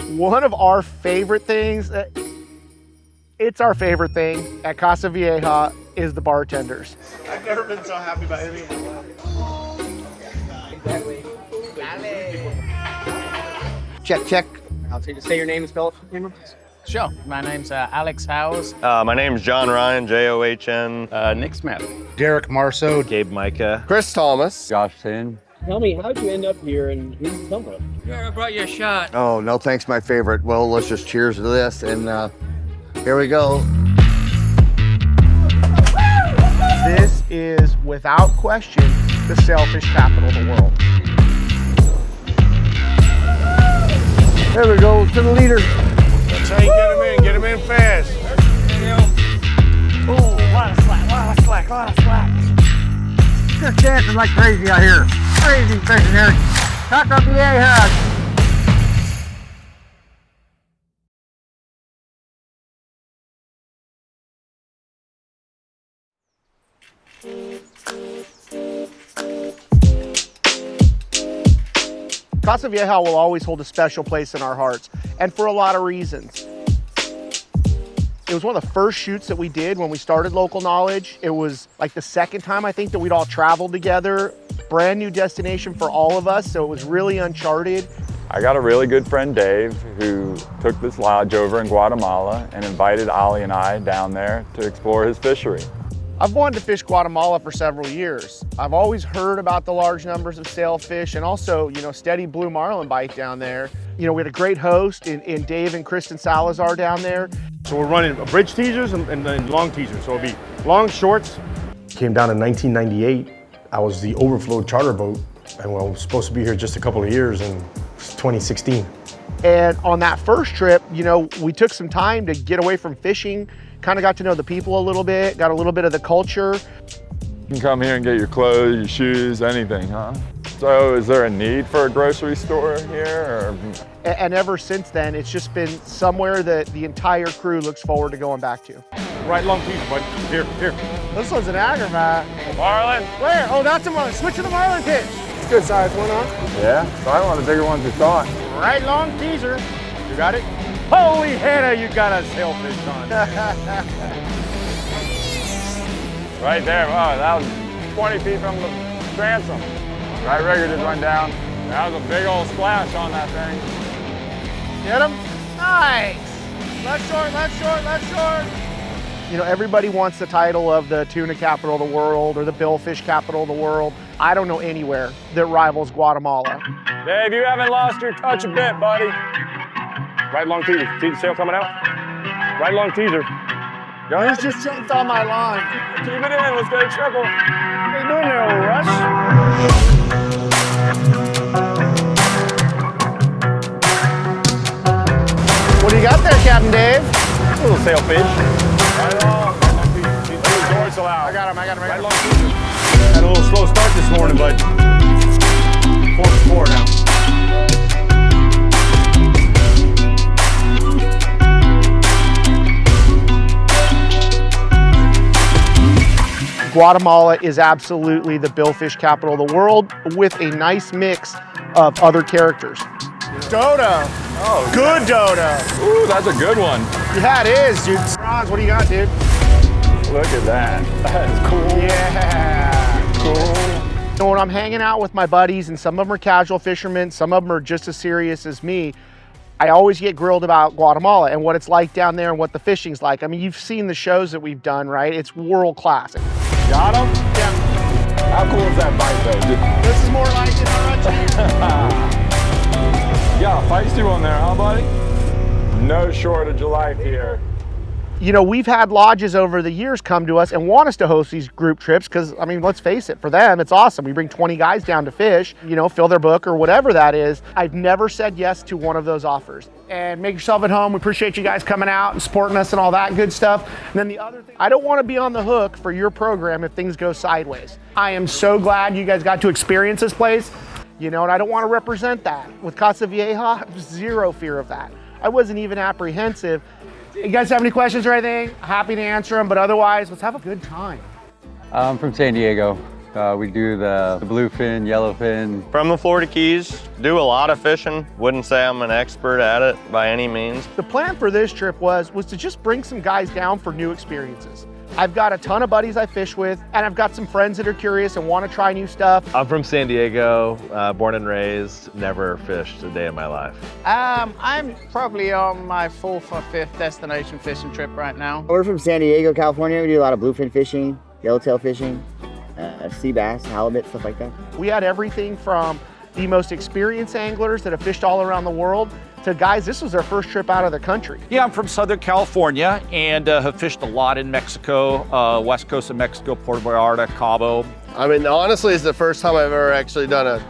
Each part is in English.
One of our favorite things, it's our favorite thing at Casa Vieja, is the bartenders. I've never been so happy about anything in my life. Check, check. I'll say your name and spell it for me. Sure. My name's Alex Howes. My name's John Ryan, John. Nick Smith. Derek Marceau. Gabe Micah. Chris Thomas. Josh Tin. Tell me, how'd you end up here and who's you come from? Yeah, I brought you a shot. Oh, no thanks, my favorite. Well, let's just cheers to this, and here we go. This is, without question, the sailfish capital of the world. There we go, to the leader. That's how you get him in fast. Ooh, lot of slack. Just dancing like crazy out here. Crazy fishing here. Casa Vieja. Casa Vieja will always hold a special place in our hearts, and for a lot of reasons. It was one of the first shoots that we did when we started Local Knowledge. It was like the second time I think that we'd all traveled together. Brand new destination for all of us, so it was really uncharted. I got a really good friend, Dave, who took this lodge over in Guatemala and invited Ollie and I down there to explore his fishery. I've wanted to fish Guatemala for several years. I've always heard about the large numbers of sailfish and also, steady blue marlin bite down there. We had a great host in Dave and Kristen Salazar down there. So we're running bridge teasers and then long teasers. So it'll be long, shorts. Came down in 1998. I was the overflow charter boat, and I was supposed to be here just a couple of years, and it's 2016. And on that first trip, we took some time to get away from fishing, kind of got to know the people a little bit, got a little bit of the culture. You can come here and get your clothes, your shoes, anything, huh? So is there a need for a grocery store here? Or? And ever since then, it's just been somewhere that the entire crew looks forward to going back to. Right long teaser, bud. Here. This one's an agrimat. Marlin? Where? Oh, that's a marlin. Switch to the marlin pitch. It's a good size one, huh? Yeah, probably one of the bigger ones we thought. Right long teaser. You got it? Holy Hannah, you got a sailfish on. Right there, wow, that was 20 feet from the transom. Right rigger just went down. That was a big old splash on that thing. Get him? Nice. Left short. Everybody wants the title of the tuna capital of the world or the billfish capital of the world. I don't know anywhere that rivals Guatemala. Dave, you haven't lost your touch a bit, buddy. Right long teaser. See the sail coming out? Right long teaser. He's just jumped on my line. Keep it in, let's get a triple. What are you doing there, old Russ? What do you got there, Captain Dave? A little sailfish. Right long teaser. See the dorsal out. I got him. Right long teaser. Had a little slow start this morning, but 4-4 now. Guatemala is absolutely the billfish capital of the world with a nice mix of other characters. Dodo. Oh, Good dodo. Ooh, that's a good one. Yeah, it is, dude. Franz, what do you got, dude? Look at that. That is cool. Yeah. Cool. When I'm hanging out with my buddies, and some of them are casual fishermen, some of them are just as serious as me, I always get grilled about Guatemala and what it's like down there and what the fishing's like. I mean, you've seen the shows that we've done, right? It's world class. Got him? Yeah. How cool is that bite, though? This is more like it, You got a feisty one there, huh, buddy? No shortage of life here. We've had lodges over the years come to us and want us to host these group trips because, let's face it, for them, it's awesome. We bring 20 guys down to fish, fill their book or whatever that is. I've never said yes to one of those offers. And make yourself at home. We appreciate you guys coming out and supporting us and all that good stuff. And then the other thing, I don't want to be on the hook for your program if things go sideways. I am so glad you guys got to experience this place, and I don't want to represent that. With Casa Vieja, zero fear of that. I wasn't even apprehensive. You guys have any questions or anything? Happy to answer them, but otherwise, let's have a good time. I'm from San Diego. We do the bluefin, yellowfin. From the Florida Keys, do a lot of fishing. Wouldn't say I'm an expert at it by any means. The plan for this trip was to just bring some guys down for new experiences. I've got a ton of buddies I fish with, and I've got some friends that are curious and want to try new stuff. I'm from San Diego, born and raised, never fished a day in my life. I'm probably on my 4th or 5th destination fishing trip right now. We're from San Diego, California. We do a lot of bluefin fishing, yellowtail fishing, sea bass, halibut, stuff like that. We had everything from the most experienced anglers that have fished all around the world to guys, this was their first trip out of the country. Yeah, I'm from Southern California and have fished a lot in Mexico, west coast of Mexico, Puerto Vallarta, Cabo. I mean, honestly, it's the first time I've ever actually done a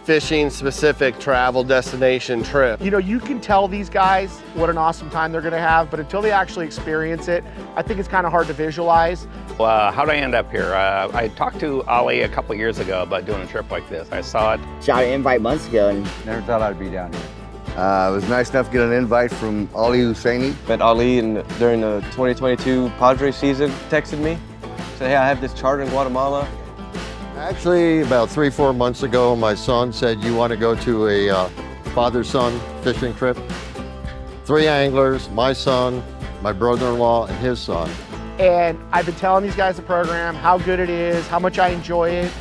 fishing specific travel destination trip. You know, you can tell these guys what an awesome time they're gonna have, but until they actually experience it, I think it's kind of hard to visualize. How did I end up here? I talked to Ali a couple years ago about doing a trip like this. I saw it. Shot an invite months ago and Never thought I'd be down here. I was nice enough to get an invite from Ali Hussainy. Met Ali during the 2022 Padres season, texted me, said, hey, I have this charter in Guatemala. Actually, about 3-4 months ago, my son said, you want to go to a father-son fishing trip? 3 anglers, my son, my brother-in-law, and his son. And I've been telling these guys the program, how good it is, how much I enjoy it.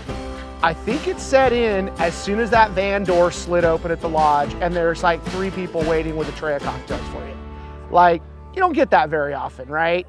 I think it set in as soon as that van door slid open at the lodge and there's like 3 people waiting with a tray of cocktails for you. Like, you don't get that very often, right?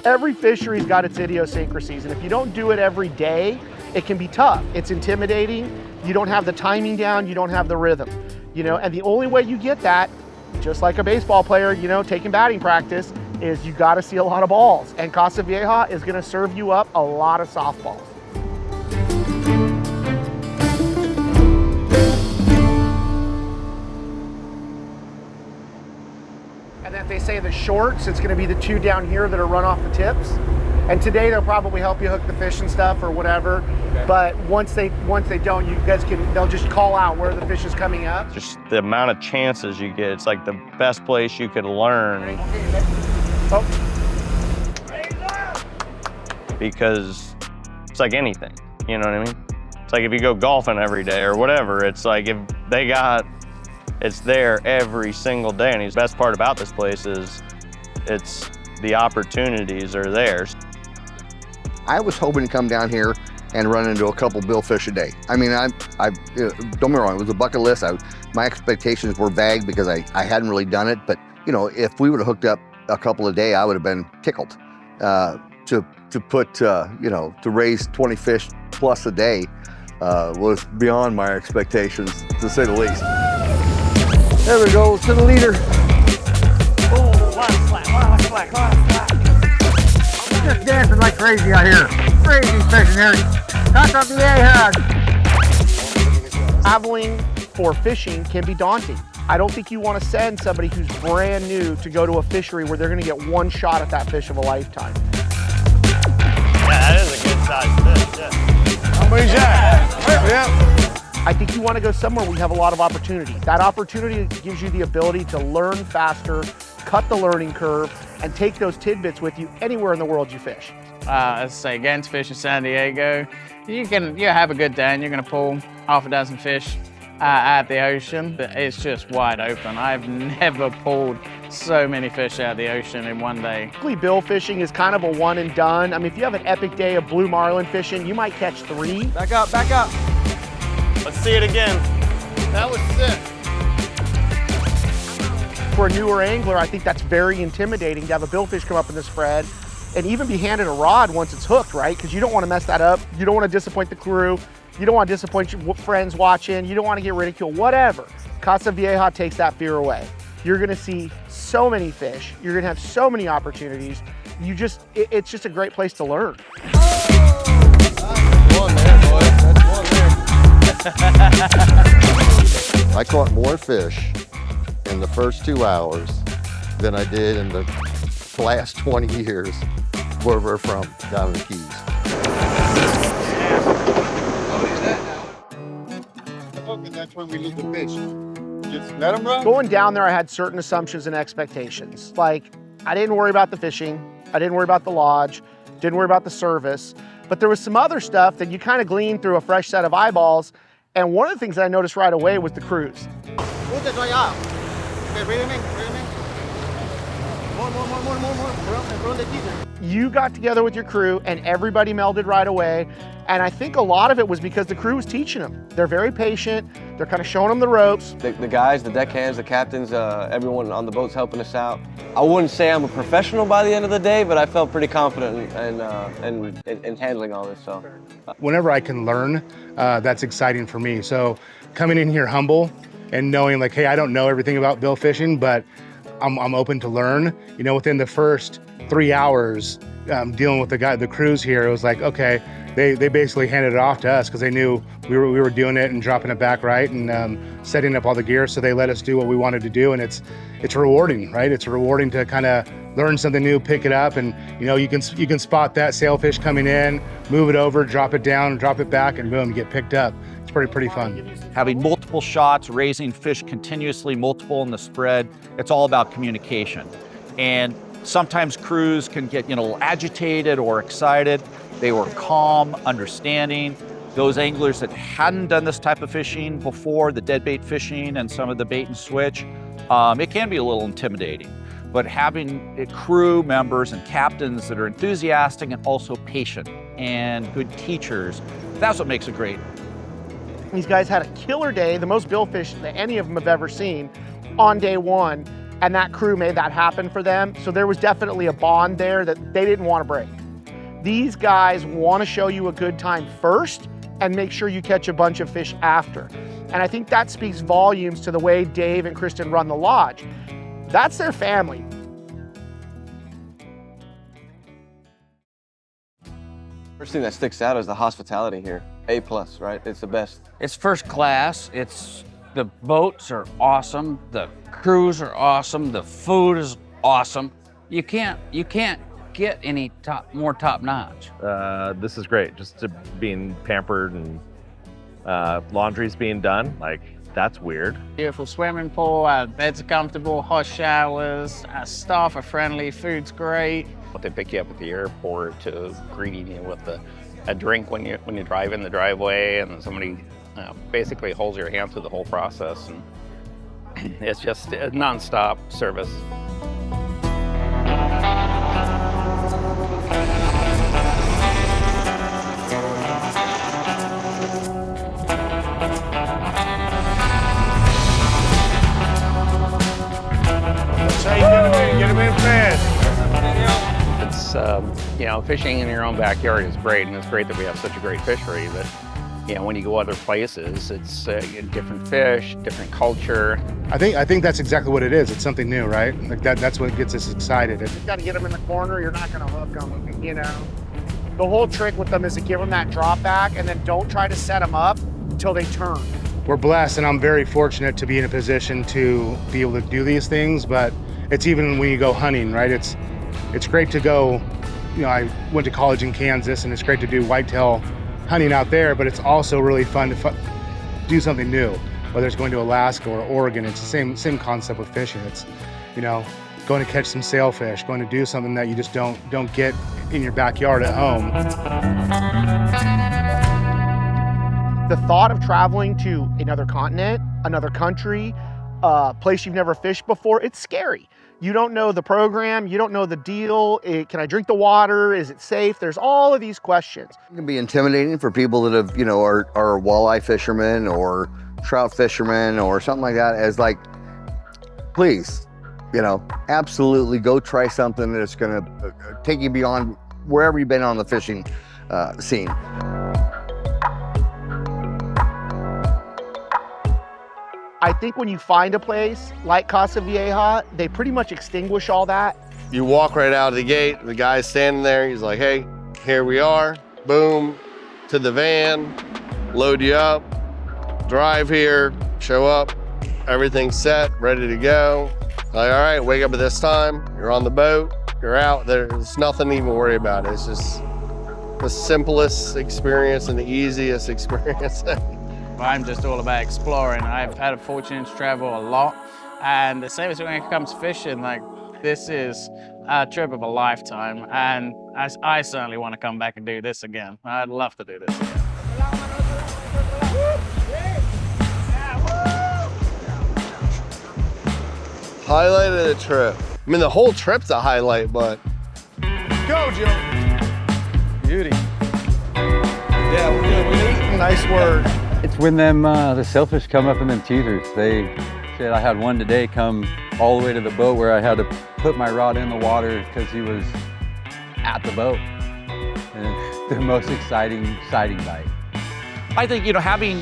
Every fishery's got its idiosyncrasies, and if you don't do it every day, it can be tough. It's intimidating. You don't have the timing down, you don't have the rhythm, you know, and the only way you get that, just like a baseball player, you know, taking batting practice, is you gotta see a lot of balls, and Casa Vieja is gonna serve you up a lot of softballs. And if they say the shorts, it's gonna be the 2 down here that are run off the tips. And today they'll probably help you hook the fish and stuff or whatever. Okay. But once they don't, you guys they'll just call out where the fish is coming up. Just the amount of chances you get, it's like the best place you could learn. Oh. Because it's like anything, you know what I mean? It's like if you go golfing every day or whatever, it's like if they got, it's there every single day. And the best part about this place is the opportunities are there. I was hoping to come down here and run into a couple billfish a day. I mean, don't get me wrong, it was a bucket list. My expectations were vague because I hadn't really done it, but you know, if we would have hooked up a couple a day, I would have been tickled. To put, you know, to raise 20 fish plus a day was beyond my expectations, to say the least. There we go, to the leader. Oh, lot of slack. Just dancing like crazy out here. Crazy fishing here. Casa Vieja. Traveling for fishing can be daunting. I don't think you want to send somebody who's brand new to go to a fishery where they're going to get 1 shot at that fish of a lifetime. Yeah, that is a good size fish, yeah. How many's that? Yeah. I think you want to go somewhere where you have a lot of opportunity. That opportunity gives you the ability to learn faster, cut the learning curve, and take those tidbits with you anywhere in the world you fish. As I say, getting to fish in San Diego, you have a good day and you're going to pull half a dozen fish out of the ocean. It's just wide open. I've never pulled so many fish out of the ocean in one day. Bill fishing is kind of a one and done. I mean, if you have an epic day of blue marlin fishing, you might catch 3. Back up. Let's see it again. That was sick. For a newer angler, I think that's very intimidating to have a billfish come up in the spread and even be handed a rod once it's hooked, right? Because you don't want to mess that up. You don't want to disappoint the crew. You don't want to disappoint your friends watching. You don't want to get ridiculed, whatever. Casa Vieja takes that fear away. You're going to see so many fish. You're going to have so many opportunities. It's just a great place to learn. That's one there, boy. That's one there. I caught more fish in the first 2 hours than I did in the last 20 years where we're from, down in the Keys. And that's when we leave the fish. Just let them run. Going down there, I had certain assumptions and expectations. Like, I didn't worry about the fishing. I didn't worry about the lodge. Didn't worry about the service. But there was some other stuff that you kind of glean through a fresh set of eyeballs. And one of the things that I noticed right away was the cruise. Put the dry out. Okay, bring him in, bring him in. More. Run the teaser. You got together with your crew and everybody melded right away. And I think a lot of it was because the crew was teaching them. They're very patient. They're kind of showing them the ropes. The guys, the deckhands, the captains, everyone on the boat's helping us out. I wouldn't say I'm a professional by the end of the day, but I felt pretty confident in handling all this. So, whenever I can learn, that's exciting for me. So coming in here humble and knowing like, hey, I don't know everything about bill fishing, but I'm open to learn. You know, within the first 3 hours dealing with the crews here, it was like, okay, they basically handed it off to us because they knew we were doing it and dropping it back right and setting up all the gear. So they let us do what we wanted to do, and it's rewarding, right? It's rewarding to kind of learn something new, pick it up, and you know you can spot that sailfish coming in, move it over, drop it down, drop it back, and boom, you get picked up. It's pretty fun. Having multiple shots, raising fish continuously, multiple in the spread, it's all about communication. And sometimes crews can get a little agitated or excited. They were calm, understanding. Those anglers that hadn't done this type of fishing before, the deadbait fishing and some of the bait and switch, it can be a little intimidating. But having crew members and captains that are enthusiastic and also patient and good teachers, that's what makes it great. These guys had a killer day, the most billfish that any of them have ever seen on day one, and that crew made that happen for them. So there was definitely a bond there that they didn't want to break. These guys want to show you a good time first and make sure you catch a bunch of fish after. And I think that speaks volumes to the way Dave and Kristen run the lodge. That's their family. First thing that sticks out is the hospitality here. A+, right? It's the best. It's first class. The boats are awesome. The crews are awesome. The food is awesome. You can't get any more top notch. This is great. Just being pampered and laundry's being done. Like, that's weird. Beautiful swimming pool. Beds are comfortable. Hot showers. Staff are friendly. Food's great. They pick you up at the airport to greeting you with a drink when you drive in the driveway, and somebody basically holds your hand through the whole process, and it's just a nonstop service. That's how you get them in fast. It's, fishing in your own backyard is great, and it's great that we have such a great fishery, but, when you go other places, it's different fish, different culture. I think that's exactly what it is. It's something new, right? Like that's what gets us excited. You've got to get them in the corner. You're not going to hook them, The whole trick with them is to give them that drop back and then don't try to set them up until they turn. We're blessed, and I'm very fortunate to be in a position to be able to do these things, but it's even when you go hunting, right? It's great to go, I went to college in Kansas, and it's great to do whitetail hunting out there, but it's also really fun to do something new, whether it's going to Alaska or Oregon. It's the same concept with fishing. It's, going to catch some sailfish, going to do something that you just don't get in your backyard at home. The thought of traveling to another continent, another country, a place you've never fished before, it's scary. You don't know the program, you don't know the deal. Can I drink the water? Is it safe? There's all of these questions. It can be intimidating for people that have, are walleye fishermen or trout fishermen or something like that. As like, please, absolutely go try something that's gonna take you beyond wherever you've been on the fishing scene. I think when you find a place like Casa Vieja, they pretty much extinguish all that. You walk right out of the gate, the guy's standing there, he's like, hey, here we are, boom, to the van, load you up, drive here, show up, everything's set, ready to go. Like, all right, wake up at this time, you're on the boat, You're out, there's nothing to even worry about. It's just the simplest experience and the easiest experience. I'm just all about exploring. I've had a fortune to travel a lot, and the same as when it comes to fishing, like this is a trip of a lifetime, and I certainly want to come back and do this again. I'd love to do this again. Highlight of the trip. I mean, the whole trip's a highlight, but. Go, Joe. Beauty. Yeah, we're good. Nice word. It's when them the sailfish come up in them teethers. They said I had one today come all the way to the boat where I had to put my rod in the water because he was at the boat. And it's the most exciting bite. I think, having,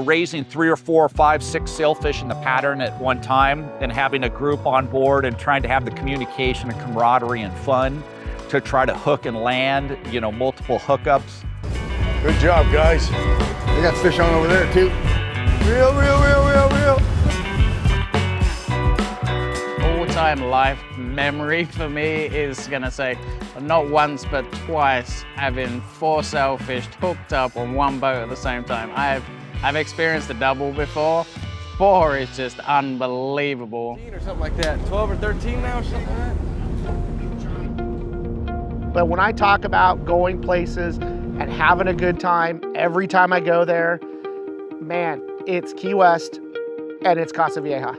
raising 3 or 4 or 5, 6 sailfish in the pattern at one time and having a group on board and trying to have the communication and camaraderie and fun to try to hook and land, multiple hookups. Good job, guys. They got fish on over there too. Real. All-time life memory for me is gonna say, not once but twice having 4 sailfish hooked up on one boat at the same time. I've experienced a double before. 4 is just unbelievable. Or something like that. 12 or 13 now or something like that. But when I talk about going places and having a good time every time I go there, man, it's Key West and it's Casa Vieja.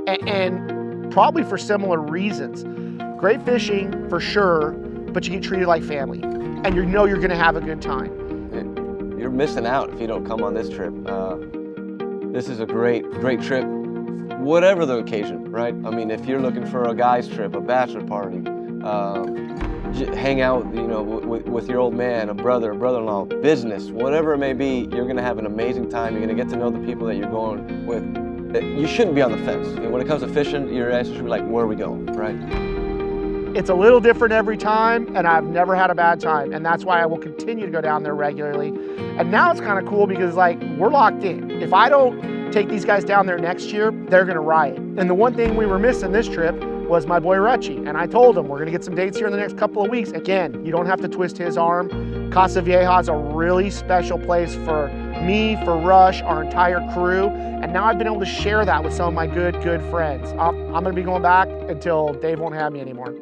And probably for similar reasons. Great fishing for sure, but you get treated like family and you know you're gonna have a good time. You're missing out if you don't come on this trip. This is a great trip, whatever the occasion, right? I mean, if you're looking for a guy's trip, a bachelor party, hang out, with your old man, a brother, a brother-in-law, business, whatever it may be, you're gonna have an amazing time. You're gonna get to know the people that you're going with. You shouldn't be on the fence. When it comes to fishing, your answer should be like, where are we going, right? It's a little different every time, and I've never had a bad time, and that's why I will continue to go down there regularly. And now it's kind of cool because we're locked in. If I don't take these guys down there next year, they're gonna riot. And the one thing we were missing this trip was my boy Rucci, and I told him we're gonna get some dates here in the next couple of weeks. Again, you don't have to twist his arm. Casa Vieja is a really special place for me, for Rush, our entire crew, and now I've been able to share that with some of my good friends. I'm gonna be going back until Dave won't have me anymore.